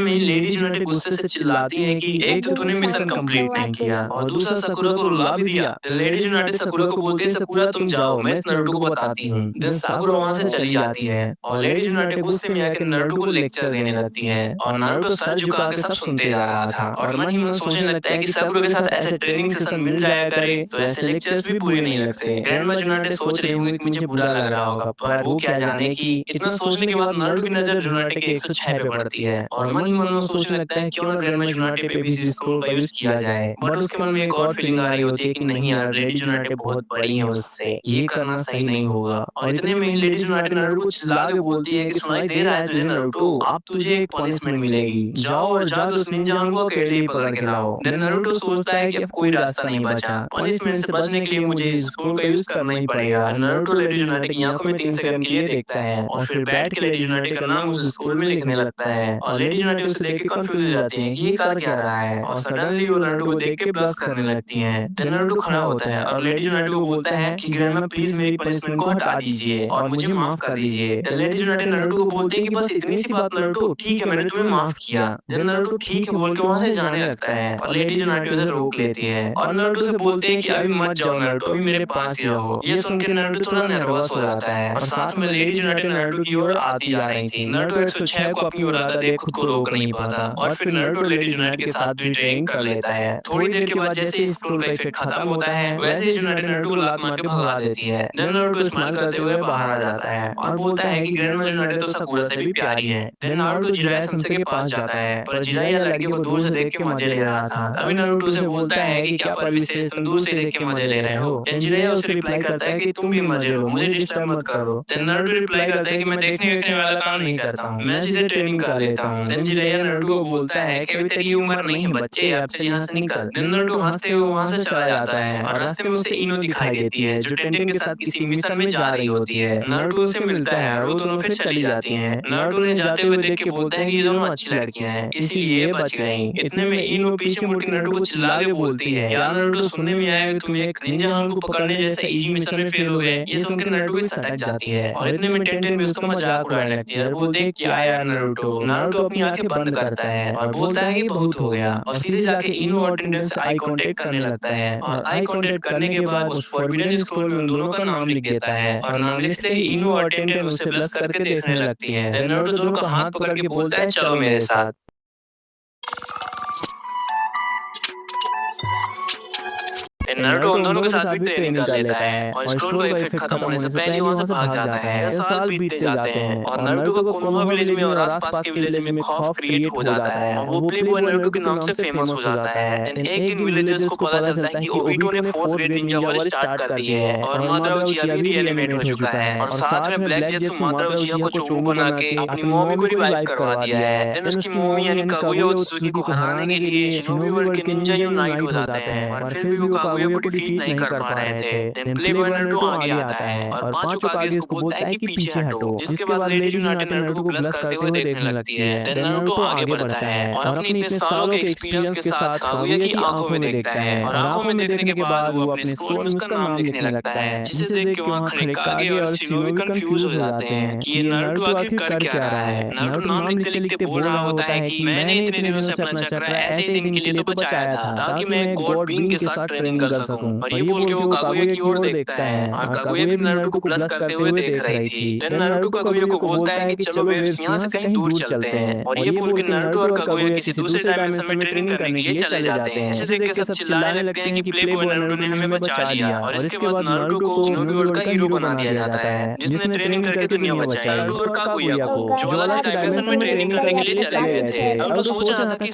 में ही lady United गुस्से से चिल्लाती है कि एक तो तूने मिशन कंप्लीट नहीं किया और दूसरा साकुरा को रुला भी दिया। लेडी यूनाइटेड साकुरा को बोलती है साकुरा तुम जाओ, मैं इस नारुतो को बताती हूँ। देन साकुरा वहाँ से चली जाती है और लेडी यूनाइटेड गुस्से में आकर नारुतो को लेक्चर देने लगती है और नारुतो सर झुका के सब सुनते जा रहा था और मन ही मन सोचने लगता है कि साकुरा के साथ ऐसे ट्रेनिंग सेशन मिल जाया करे तो ऐसे लेक्चर्स भी पूरे नहीं लगते। ग्रैंडमा यूनाइटेड सोच रही होंगी कि मुझे बुरा लग रहा होगा, पर वो क्या जाने कि इतना सोचने के बाद नारुतो की नजर यूनाइटेड के 106 पे पड़ती है और मन ही मन में सोचने लगता है क्यों ना ग्रैंडमा यूनाइटेड पे भी इस स्क्रोल का यूज किया जाए। बट उसके मन में एक और फीलिंग आ रही होती है कि नहीं यार, लेडी यूनाइटेड बहुत बड़ी है, उससे ये करना सही नहीं होगा। और इतने में ही लेडी यूनाइटेड नारुतो को चिल्ला के बोलती है कि सुनाई दे रहा है तुझे नारुतो, अब तुझे एक पनिशमेंट मिलेगी, जाओ और जाके उस निंजा को अकेले ही पकड़ के लाओ। देन नारुतो सोचता है कि अब कोई रास्ता नहीं बचा, पनिशमेंट से बचने के लिए मुझे इस स्क्रोल का यूज करना ही पड़ेगा। नारुतो लेडी जुनाटे की आंखों में 3 सेकंड के लिए देखता है और फिर बैठ के लेडी जुनाटे का नाम उस स्क्रोल में लिखने लगता है और लेडी जुनाटे उसे देख के कंफ्यूज हो जाती है कि ये कर क्या रहा है और सडनली वो नारुतो को देख के ब्लश करने लगती है। देन नारुतो खड़ा होता है और लेडी जुनाटे को बोलता है कि ग्रैंडमा प्लीज मेरी पनिशमेंट को हटा दीजिए और मुझे माफ कर दीजिए। देन लेडी जुनाटे नारुतो को बोलते हैं कि बस इतनी सी बात नारुतो, ठीक है मैंने तुम्हें माफ किया। देन नारुतो ठीक है बोल के वहां से जाने लगता है और लेडी जुनाटे उसे रोक लेती है और नारुतो से बोलते हैं कि अभी मत जाओ नारुतो, अभी मेरे पास ही रहो। ये सुन के नारुतो थोड़ा नर्वस हो जाता है और साथ में लेडी जुनाटे नारुतो की ओर आती जा रही थी। नारुतो 106 को अपनी ओर आता देख खुद को रोक नहीं पाता और फिर नारुतो लेडी जुनाटे के साथ भी ट्रेनिंग कर लेता है। थोड़ी देर के बाद जैसे ही स्क्रोल का इफेक्ट खत्म होता है वैसे ही जुनाटे नारुतो को लात मार के भगा देती है। देन नारुतो स्माइल करते हुए बाहर आ जाता है और बोलता है कि ग्रैंडमा जुनाटे तो साकुरा से भी प्यारी है। देन नारुतो जिराया सेंसेई के पास जाता है पर जिराया लड़की को दूर से देख के मजे ले रहा था। तभी नारुतो से बोलता है कि क्या पर विशेष तुम दूर से देख के मजे ले रहे हो। देन जिराया उसे रिप्लाई करता है कि तुम भी मजे लो, मुझे डिस्टर्ब मत करो। देन नारुतो रिप्लाई करता है कि मैं देखने वेखने वाला काम नहीं करता हूँ, मैं सीधे ट्रेनिंग कर लेता हूँ। देन जिराया नारुतो को बोलता है कि अभी तेरी उम्र नहीं है बच्चे, अब चल यहाँ से निकल। देन नारुतो हंसते हुए वहां से चला जाता है और रास्ते में उसे इनो दिखाई देती है जो टेंटेन के साथ किसी मिशन में जा रही होती है। नारुतो उसे मिलता है और वो दोनों फिर चली जाती हैं। नारुतो ने जाते हुए देख के बोलते हैं कि ये दोनों अच्छी लड़कियां हैं इसीलिए ये बच गई। इतने में इनो पीछे मुड़ के नारुतो को चिल्ला के बोलती है, यार नारुतो सुनने में आया कि तुम एक निंजा हाउन को पकड़ने जैसा इजी मिशन में फेल हो गए। ये सुनकर नारुतो भी सटक जाती है और इतने में टेंटेन भी उसका मजाक उड़ाने लगती है और बोलते हैं क्या यार नारुतो। नारुतो अपनी आंखें बंद करता है और बोलता है कि बहुत हो गया और सीधे जाके इनो और टेंटेन से आई कांटेक्ट करने लगता है और आई कांटेक्ट करने के बाद उस फॉरबिडन स्क्रोल में उन दोनों का नाम लिख देता है और नाम लिखते ही इनो और टेंटेन उसे ब्लश करके देखने लगती है। देन नारुतो दोनों का हाथ पकड़ के बोलता है चलो मेरे साथ। नारुतो उन दोनों के साथ भी ट्रेनिंग कर लेता है और स्क्रोल का इफेक्ट खत्म होने से पहले ही वहां से भाग जाता है। साल बीतते जाते हैं और नारुतो को कोनोहा विलेज में और आसपास के विलेज में खौफ क्रिएट हो जाता है और वो प्लेबॉय नारुतो के नाम से फेमस हो जाता है। एक दिन विलेजर्स को पता चलता है कि ओबिटो ने 4th ग्रेड निंजा वार स्टार्ट कर दी है और मादरा उचिहा भी रीएनिमेट हो चुका है और साथ में ब्लैक जेट्सु मादरा उचिहा को चोमू बना के अपनी मम्मी को रिवाइव करवा दिया है। देन उसकी मम्मी यानी कागुया उत्सुकी को हराने के लिए शिनोबी वर्ल्ड के निंजा यूनाइट हो जाते हैं और फिर भी वो कागुया को डिफीट नहीं कर पा रहे थे। देन प्लेबॉय नारुतो आगे आता है और पांचों कागे इसको बोलता है कि पीछे हटो। जिसके बाद लेडी जुनाटे नारुतो को ब्लश करते हुए देखने लगती है। देन नारुतो आगे बढ़ता है और अपने इतने सालों के एक्सपीरियंस के साथ कागुया की आंखों में देखता है और आंखों में देखने के बाद वो अपने स्क्रोल में उसका नाम लिखने लगता है जिसे देख के वहां खड़े कागे और शिनोबी कंफ्यूज हो जाते हैं कि ये नारुतो आखिर कर क्या रहा है। नारुतो नाम लिखते लिखते बोल रहा होता है कि मैंने इतने दिनों से अपना चक्र ऐसे ही दिन के लिए तो बचाया था ताकि मैं एक गॉड बीइंग के साथ ट्रेनिंग कर सकूं। और ये बोल के वो कागुया की ओर देखता है और कागुया भी नारुतो को ब्लश करते हुए देख रही थी। देन नारुतो कागुया को बोलता है कि चलो बेब्स यहाँ से कहीं दूर चलते हैं और ये बोल के नारुतो और कागुया किसी दूसरे डायमेंशन में ट्रेनिंग करने के लिए चले जाते हैं। जिसे देख के सब चिल्लाने लगते हैं कि प्लेबॉय नारुतो ने हमें बचा लिया और इसके बाद नारुतो को शिनोबी वर्ल्ड का हीरो बना दिया जाता है जिसने ट्रेनिंग करके दुनिया बचाई। और कागुया को जो अलग से डायमेंशन में ट्रेनिंग करने के लिए चले गए थे। नारुतो सोच रहा था कि